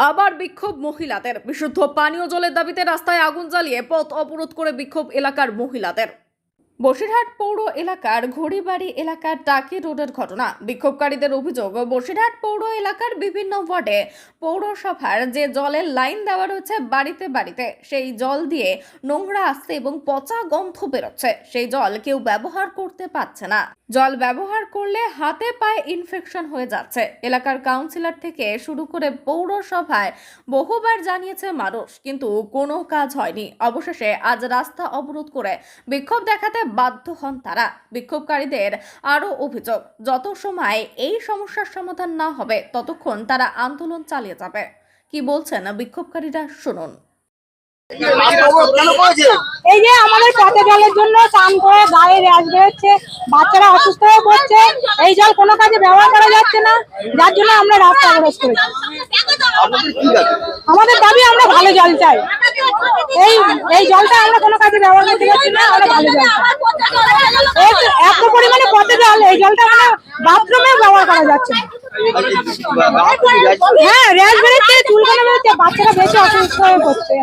আবার বিক্ষোভ মহিলাদের। বিশুদ্ধ পানীয় জলের দাবিতে রাস্তায় আগুন জ্বালিয়ে পথ অবরোধ করে বিক্ষোভ এলাকার মহিলাদের। বসিরহাট পৌর এলাকার ঘড়িবাড়ি এলাকার টাকি রোডের ঘটনা। বিক্ষোভকারীদের অভিযোগ, বসিরহাট পৌর এলাকার বিভিন্ন ওয়ার্ডে পৌরসভার যে জলের লাইন দেওয়া রয়েছে বাড়িতে বাড়িতে, সেই জল দিয়ে নোংরা আসছে এবং পচা গন্ধ বেরোচ্ছে। সেই জল কেউ ব্যবহার করতে পারছে না। জল ব্যবহার করলে হাতে পায়ে ইনফেকশন হয়ে যাচ্ছে। এলাকার কাউন্সিলর থেকে শুরু করে পৌরসভায় বহুবার জানিয়েছে মানুষ, কিন্তু কোনো কাজ হয়নি। অবশেষে আজ রাস্তা অবরোধ করে বিক্ষোভ দেখাতে বাধ্য হন তারা। বিক্ষোভকারীদের আরো অভিযোগ, যত সময় এই সমস্যার সমাধান না হবে ততক্ষণ তারা আন্দোলন চালিয়ে যাবে। কি বলছেন বিক্ষোভকারীরা, শুনুন। এই যে আমাদের পচা জলের জন্য স্নান করে গায়ে র্যাশ বেরোচ্ছে, বাচ্চারা অসুস্থ হয়ে পড়ছে, এই জল কোনো কাজে ব্যবহার করা যাচ্ছে না, যার জন্য আমরা রাস্তা অবরোধ করেছি। আমাদের দাবি, আমরা ভালো জল চাই। এই জলটা আমরা কোনো কাজে ব্যবহার করতে পারছি না, আমরা ভালো জল চাই। এত পরিমাণে পচা জল, এই জলটা আমরা বাথরুমে ব্যবহার করা যাচ্ছে না। হ্যাঁ, র্যাশ বেরোচ্ছে, চুলকানো বেরোচ্ছে, বাচ্চারা বেশি অসুস্থ হয়ে পড়ছে।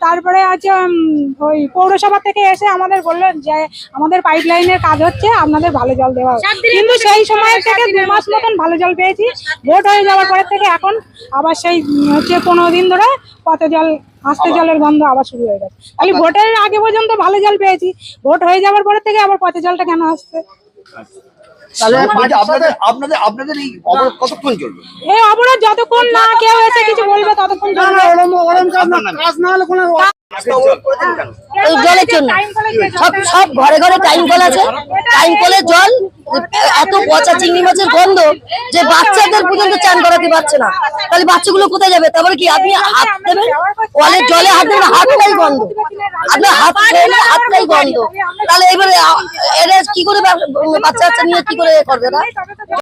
তারপরে আছে ওই পৌরসভা থেকে এসে আমাদের বললেন যে আমাদের পাইপ লাইনের কাজ হচ্ছে, আপনাদের ভালো জল দেওয়া হবে। কিন্তু সেই সময় থেকে 2 মাস মতন ভালো জল পেয়েছি। ভোট হয়ে যাওয়ার পরের থেকে এখন আবার সেই হচ্ছে 15 দিন ধরে পচা জল, আস্তে জলের গন্ধ আবার শুরু হয়ে গেছে। তাহলে ভোটের আগে পর্যন্ত ভালো জল পেয়েছি, ভোট হয়ে যাওয়ার পরের থেকে আবার পচা জলটা কেন আসছে? আপনাদের এই অবরোধ কতক্ষণ চলবে? এই অবরোধ যতক্ষণ না কেউ এসে কিছু বলবে ততক্ষণ চলবে। এই জলের জন্য সব ঘরে ঘরে টাইম কল আছে। টাইম কলের জল এত পচা, চিংড়ি মাছের গন্ধ যে বাচ্চাদের পর্যন্ত চান করাতে পারছে না। তাহলে বাচ্চাগুলো কোথায় যাবে? তারপরে কি আপনি হাত দেবেন কলের জলে, হাত দেবেন, হাতটাই গন্ধ, আপনার হাতটাই গন্ধ। তাহলে এবারে এরা কি করে বাচ্চা নিয়ে কি করে করবে না?